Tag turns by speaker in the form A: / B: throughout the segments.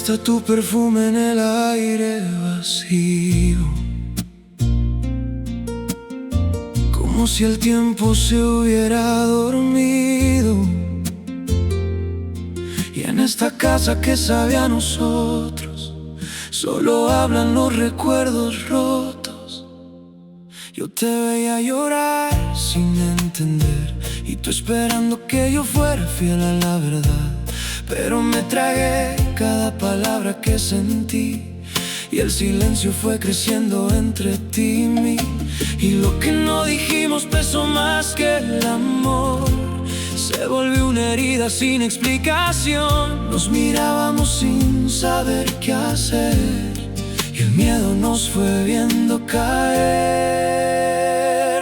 A: está tu perfume en el aire vacío, como si el tiempo se hubiera dormido. Y en esta casa que sabe a nosotros, solo hablan los recuerdos rotos. Yo te veía llorar sin entender, y tú esperando que yo fuera fiel a la verdad. Pero me tragué cada palabra que sentí, y el silencio fue creciendo entre ti y mí. Y lo que no dijimos pesó más que el amor. Se volvió una herida sin explicación. Nos mirábamos sin saber qué hacer, y el miedo nos fue viendo caer.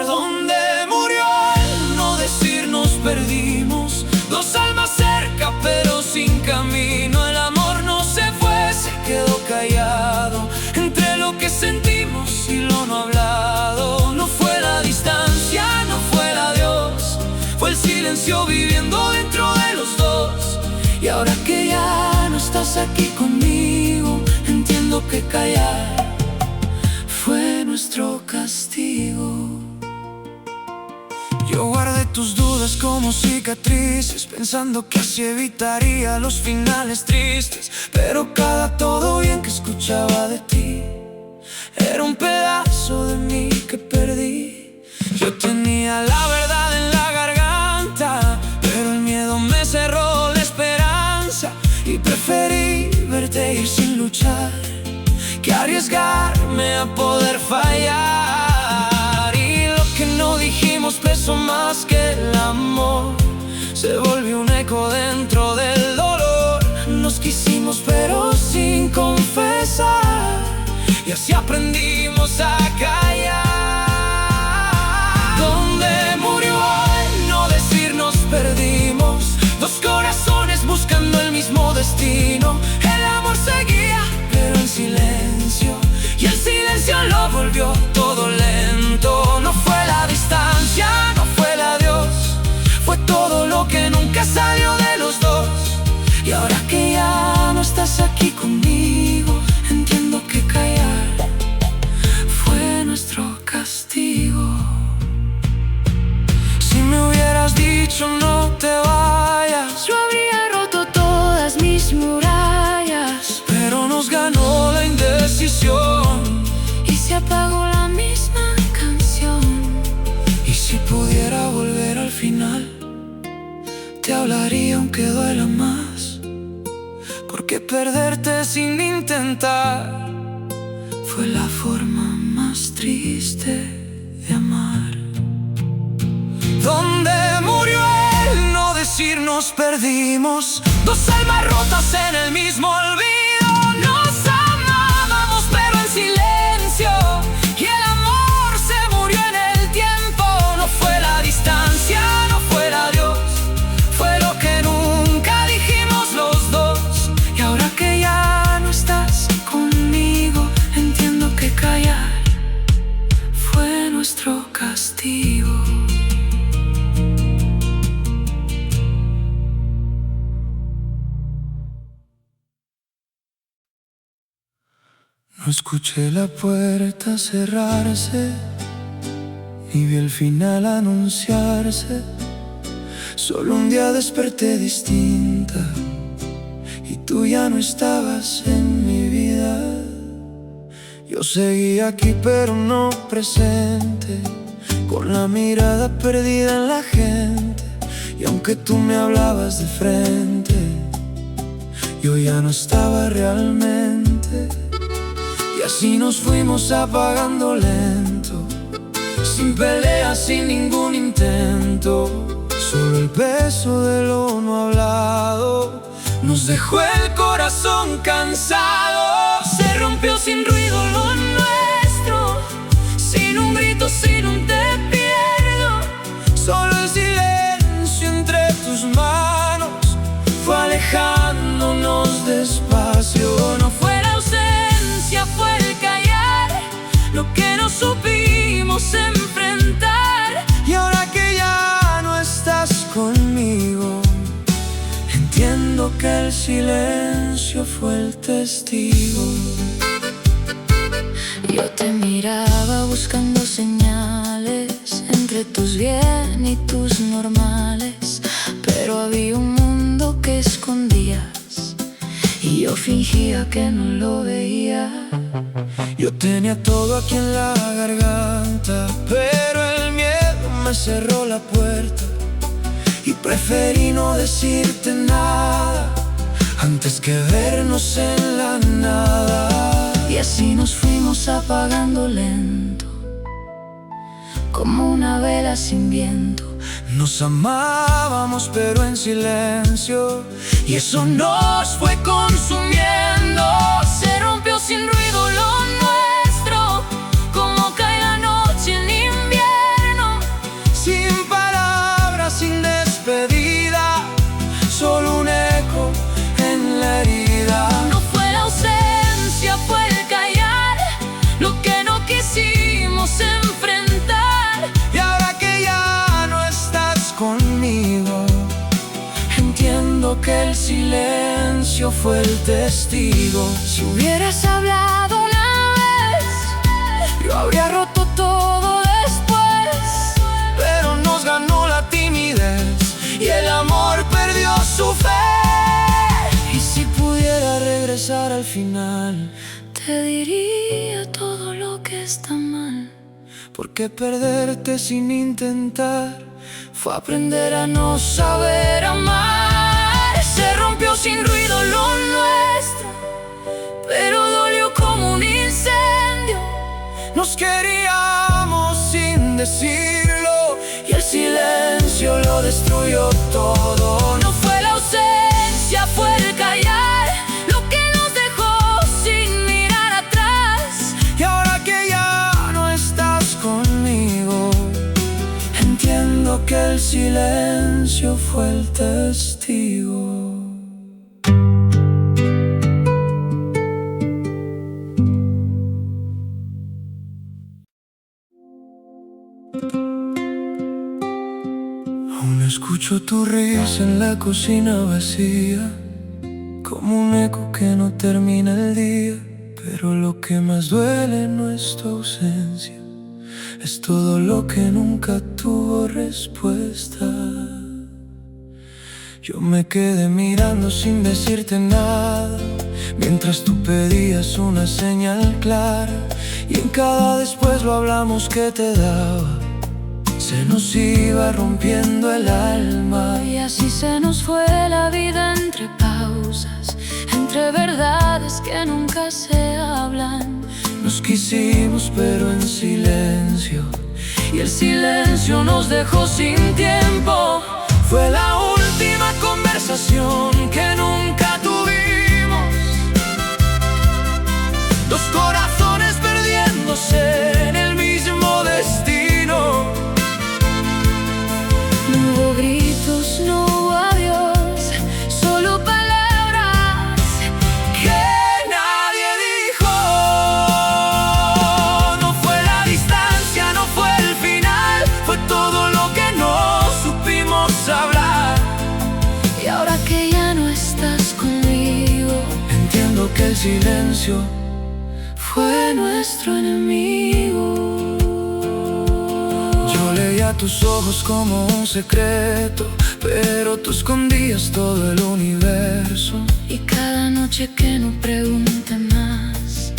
A: ¿Dónde murió el no decir nos perdimos? Dos almas cerca pero sin camino. El amor no se fue, se quedó callado entre lo que sentimos y lo no hablado. No fue la distancia, no fue el adiós, fue el silencio viviendo dentro de los dos. Y ahora que ya no estás aquí conmigo, entiendo que callar fue nuestro castigo. Yo guardé tus dudas como cicatrices, pensando que así evitaría los finales tristes. Pero cada todo bien que escuchaba de ti era un pedazo de mí que perdí. Yo tenía la verdad en la garganta, pero el miedo me cerró la esperanza. Y preferí verte ir sin luchar que arriesgarme a poder fallar. Y lo que no dijimos pesó más que el amor. Se volvió un eco dentro del dolor. Nos quisimos pero sin confesar, y así aprendimos a callar. ¿Dónde murió el no decir nos perdimos? Dos corazones buscando el mismo destino. El amor seguía pero en silencio, y el silencio lo volvió todo lento. No fue la distancia, no fue el adiós, fue todo lo que nunca salió de los dos. Y ahora que ya no estás aquí conmigo, entiendo que callar fue nuestro castigo. Si me hubieras dicho no te vayas,
B: yo habría roto todas mis murallas.
A: pero nos ganó la indecisión,
B: Y se apagó la misma canción.
A: y si pudiera volver al final, te hablaría aunque duela más, porque perderte sin intentar fue la forma más triste de amar. ¿Dónde murió el no decir nos perdimos? Dos almas rotas en el mismo olvido. Nos amábamos pero en silencio, y el amor se murió en el tiempo. No fue la distancia, no fue el adiós, fue lo que nunca dijimos los dos. Y ahora que ya no estás conmigo, entiendo que callar fue nuestro castigo. No escuché la puerta cerrarse, ni vi el final anunciarse. Solo un día desperté distinta, y tú ya no estabas en mi vida. Yo seguía aquí pero no presente, con la mirada perdida en la gente. Y aunque tú me hablabas de frente, yo ya no estaba realmente. Y así nos fuimos apagando lento, sin peleas, sin ningún intento. Solo el peso de lo no hablado nos dejó el corazón cansado. Se rompió sin ruido lo nuestro, sin un grito, sin un te pierdo. Solo el silencio entre tus manos fue alejándonos despacio. No fue la ausencia, fue el callar, lo que no supimos enfrentar. Y ahora que ya no estás conmigo, entiendo que el silencio fue el testigo.
B: Yo te miraba buscando señales entre tus bien y tus normales, pero había un mundo que escondías y yo fingía que no lo veía.
A: Yo tenía todo aquí en la garganta, pero el miedo me cerró la puerta y preferí no decirte nada antes que vernos en la nada.
B: Y así nos fuimos apagando lento, como una vela sin viento.
A: Nos amábamos pero en silencio, y eso nos fue consumiendo.
B: Se rompió sin ruido lo nuestro, como cae la noche en invierno.
A: Sin palabras, sin despedida, solo un eco en la herida.
B: No fue la ausencia, fue el callar lo que no quisimos enfrentar.
A: Y ahora que ya no estás conmigo, entiendo que el silencio fue el testigo.
B: Si hubieras hablado una vez,
A: Yo habría roto todo después, pero nos ganó la timidez y el amor perdió su fe. Y si pudiera regresar al final,
B: te diría todo lo que está mal.
A: porque perderte sin intentar fue aprender a no saber amar.
B: Se rompió sin ruido lo nuestro, pero dolió como un incendio.
A: Nos queríamos sin decirlo, y el silencio lo destruyó todo.
B: No fue la ausencia, fue el callar lo que nos dejó sin mirar atrás.
A: Y ahora que ya no estás conmigo, entiendo que el silencio fue el testigo. Aún escucho tu risa en la cocina vacía, como un eco que no termina el día. Pero lo que más duele no es tu ausencia, es todo lo que nunca tuvo respuesta. Yo me quedé mirando sin decirte nada, mientras tú pedías una señal clara. Y en cada después lo hablamos que te daba, se nos iba rompiendo el alma.
B: Y así se nos fue la vida entre pausas, entre verdades que nunca se hablan.
A: Nos quisimos pero en silencio, y el silencio nos dejó sin tiempo. Fue la última conversación que nunca tuvimos, dos corazones perdiéndose en el mismo destino.
B: No hubo gritos, no hubo adiós, solo palabras
A: que nadie dijo. No fue la distancia, no fue el final, fue todo lo que no supimos hablar.
B: y ahora que ya no estás conmigo,
A: Entiendo que el silencio fue nuestro enemigo. Yo leía tus ojos como un secreto, pero tú escondías todo el universo.
B: y cada noche que no pregunte más,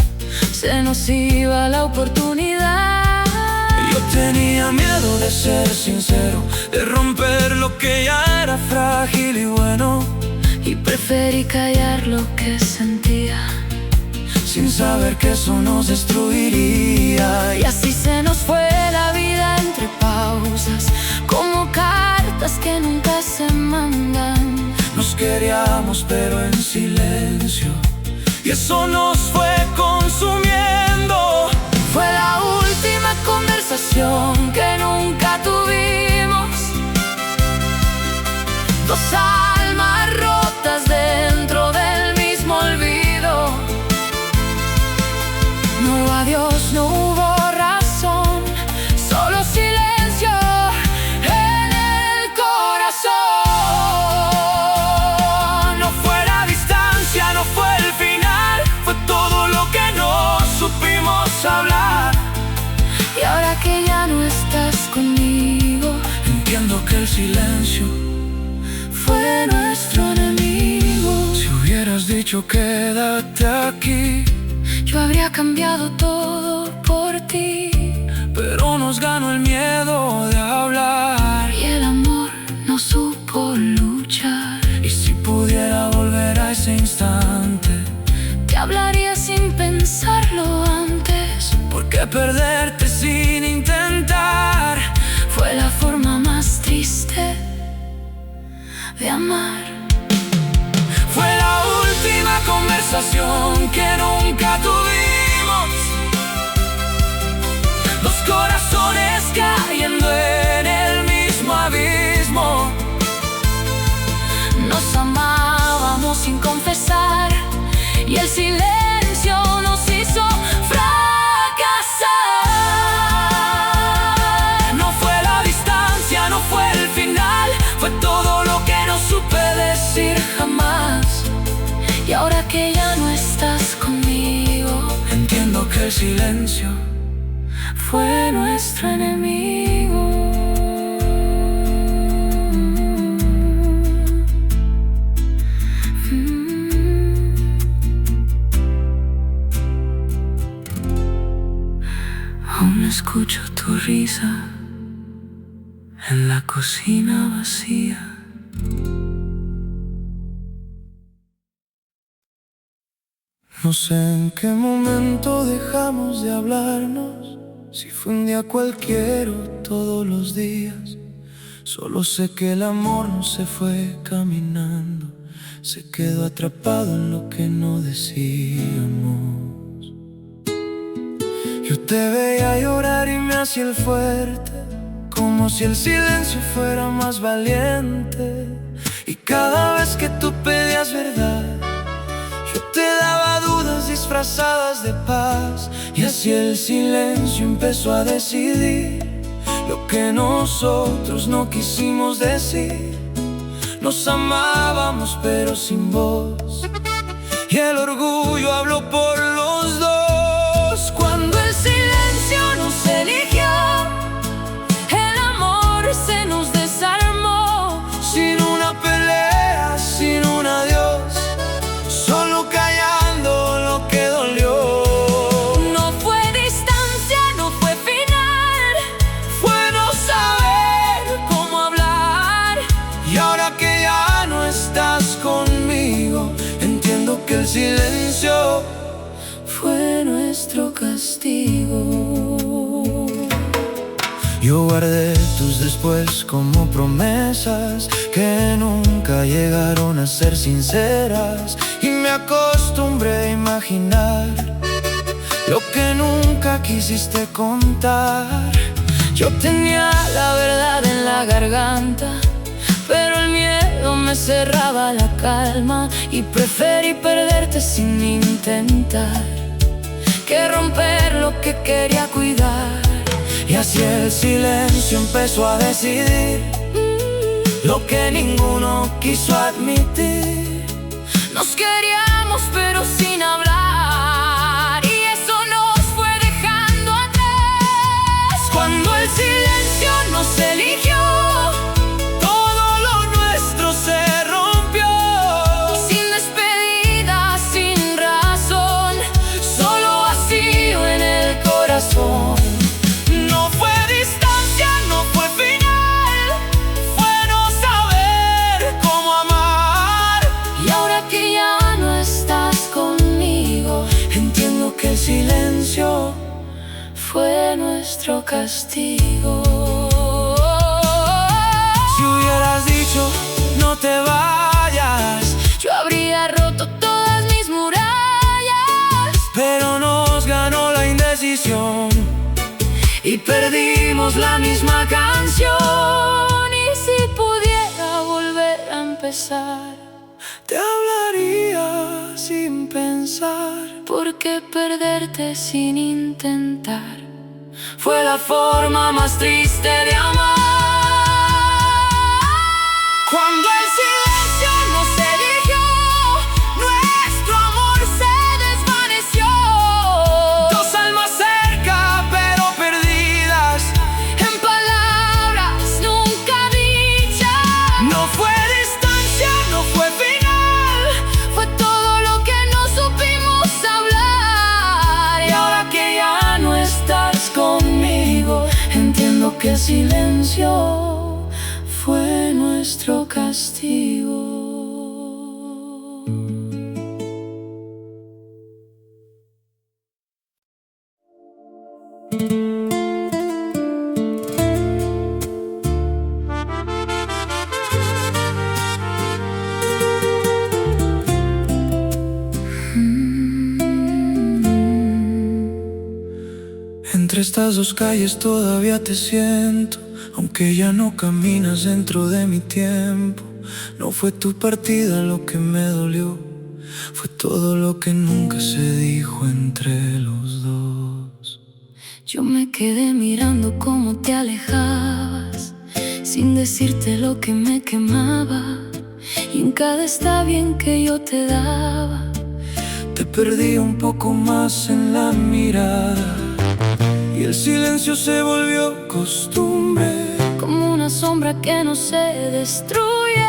B: se nos iba la oportunidad.
A: Yo tenía miedo de ser sincero, de romper lo que ya era frágil y bueno,
B: Y preferí callar lo que sentía,
A: sin saber que eso nos destruiría.
B: y así se nos fue la vida entre pausas, como cartas que nunca se mandan.
A: Nos queríamos pero en silencio, y eso nos fue consumiendo.
B: Fue la última conversación que nunca tuvimos, dos almas rotas dentro del mismo olvido. No hubo adiós, no hubo razón, solo silencio en el corazón.
A: No fue la
B: que ya no estás conmigo,
A: entiendo que el silencio
B: fue nuestro enemigo.
A: Si hubieras dicho quédate aquí,
B: yo habría cambiado todo por ti.
A: pero nos ganó el miedo de hablar
B: y el amor no supo luchar.
A: Y si pudiera volver a ese instante,
B: te hablaría sin pensarlo antes,
A: porque perderte sin intentar
B: fue la forma más triste de amar.
A: Fue la última conversación que nunca tuvimos, los corazones cayendo en el mismo abismo.
B: Nos amábamos sin confesar y el silencio nos hizo fracasar.
A: No fue la distancia, no fue el final, fue todo lo que no supe decir jamás.
B: Y ahora que ya no estás conmigo,
A: entiendo que el silencio
B: fue nuestro enemigo.
A: Aún escucho tu risa en la cocina vacía. No sé en qué momento dejamos de hablarnos, si fue un día cualquiera o todos los días. Solo sé que el amor no se fue caminando, se quedó atrapado en lo que no decíamos. Yo te veía llorar y me hacía el fuerte, como si el silencio fuera más valiente. Y cada vez que tú pedías verdad, yo te daba dudas disfrazadas de paz. Y así el silencio empezó a decidir lo que nosotros no quisimos decir. Nos amábamos pero sin voz, y el orgullo habló por los dos.
B: Cuando el silencio nos eligió, el amor se nos desarmó.
A: Sin una pelea, sin un adiós, solo callando lo que dolió.
B: No fue distancia, no fue final,
A: Fue no saber cómo hablar. Y ahora que ya no estás conmigo, entiendo que el silencio
B: fue nuestro castigo.
A: Yo guardé tus después como promesas que nunca llegaron a ser sinceras, y me acostumbré a imaginar lo que nunca quisiste contar.
B: Yo tenía la verdad en la garganta, pero el miedo me cerraba la calma, y preferí perderte sin intentar que romper lo que quería cuidar.
A: Y así el silencio empezó a decidir lo que ninguno quiso admitir.
B: Nos queríamos pero sin hablar, y eso nos fue dejando atrás.
A: Cuando el silencio nos eligió, todo lo nuestro se rompió.
B: Sin despedida, sin razón, solo vacío en el corazón.
A: No fue distancia, no fue final, fue no saber cómo amar.
B: Y ahora que ya no estás conmigo,
A: Entiendo que el silencio
B: fue nuestro castigo.
A: Si hubieras dicho no te vayas,
B: yo habría roto todas mis murallas,
A: pero nos ganó la indecisión y perdimos la misma canción.
B: y si pudiera volver a empezar,
A: Te hablaría sin pensar,
B: ¿por qué perderte sin intentar?
A: fue la forma más triste de amar. Cuando el silencio nos eligió, nuestro amor se desvaneció. Dos almas cerca pero perdidas,
B: silencio fue nuestro castigo.
A: Entre estas dos calles todavía te siento, aunque ya no caminas dentro de mi tiempo. No fue tu partida lo que me dolió, fue todo lo que nunca se dijo entre los dos.
B: Yo me quedé mirando cómo te alejabas, sin decirte lo que me quemaba. Y en cada está bien que yo te daba,
A: te perdí un poco más en la mirada, y el silencio se volvió costumbre,
B: como una sombra que no se destruye.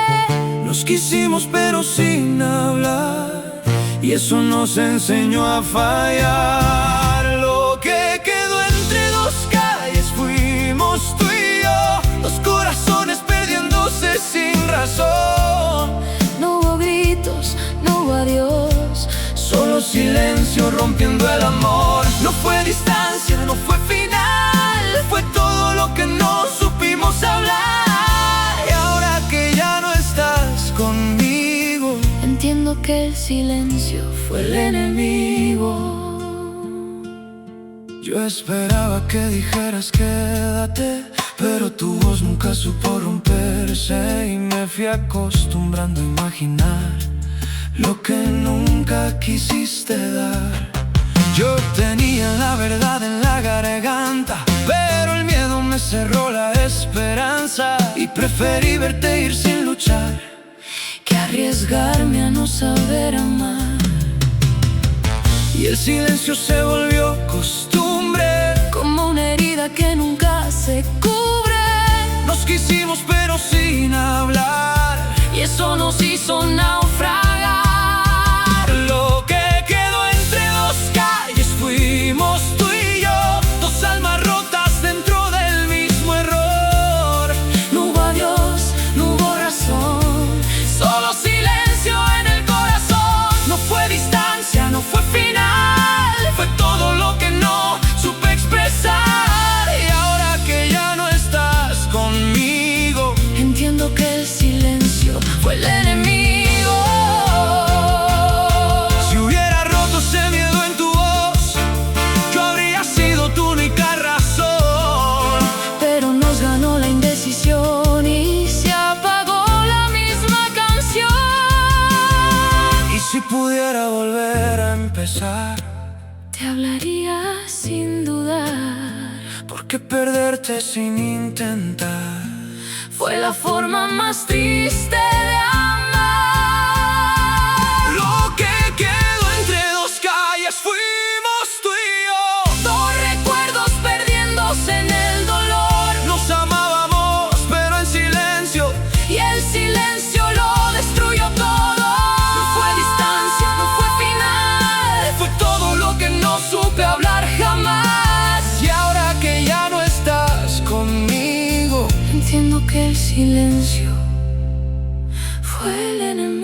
A: Nos quisimos pero sin hablar, y eso nos enseñó a fallar. Lo que quedó entre dos calles fuimos tú y yo, dos corazones perdiéndose sin razón.
B: No hubo gritos, no hubo adiós,
A: solo silencio rompiendo el amor. No fue distancia, no fue final, fue todo lo que no supimos hablar. Y ahora que ya no estás conmigo,
B: entiendo que el silencio fue el enemigo.
A: Yo esperaba que dijeras quédate, pero tu voz nunca supo romperse, y me fui acostumbrando a imaginar lo que nunca quisiste dar. Yo tenía la verdad en la garganta, pero el miedo me cerró la esperanza, y preferí verte ir sin luchar
B: que arriesgarme a no saber amar.
A: Y el silencio se volvió costumbre,
B: como una herida que nunca se cubre.
A: Nos quisimos pero sin hablar,
B: y eso nos hizo naufragar.
A: Lo que quedó entre dos calles fuimos tú y yo, dos almas rotas dentro del mismo error.
B: No hubo adiós, no hubo razón,
A: solo silencio en el corazón. No fue distancia, no fue final, fue todo lo que no supe expresar. Y ahora que ya no estás conmigo,
B: entiendo que el silencio fue el enemigo.
A: Si hubiera roto ese miedo en tu voz, yo habría sido tu única razón.
B: Pero nos ganó la indecisión y se apagó la misma canción.
A: Y si pudiera volver a empezar,
B: te hablaría sin dudar,
A: porque perderte sin intentar
B: fue la forma más triste de amar.
A: Lo que quedó entre dos calles fuimos tú y yo,
B: dos recuerdos perdiéndose en el dolor.
A: nos amábamos pero en silencio,
B: y el silencio lo destruyó todo. No fue distancia, no fue final,
A: fue todo lo que no supe hablar jamás. Y ahora que ya no estás conmigo,
B: entiendo que el silencio fue el enemigo.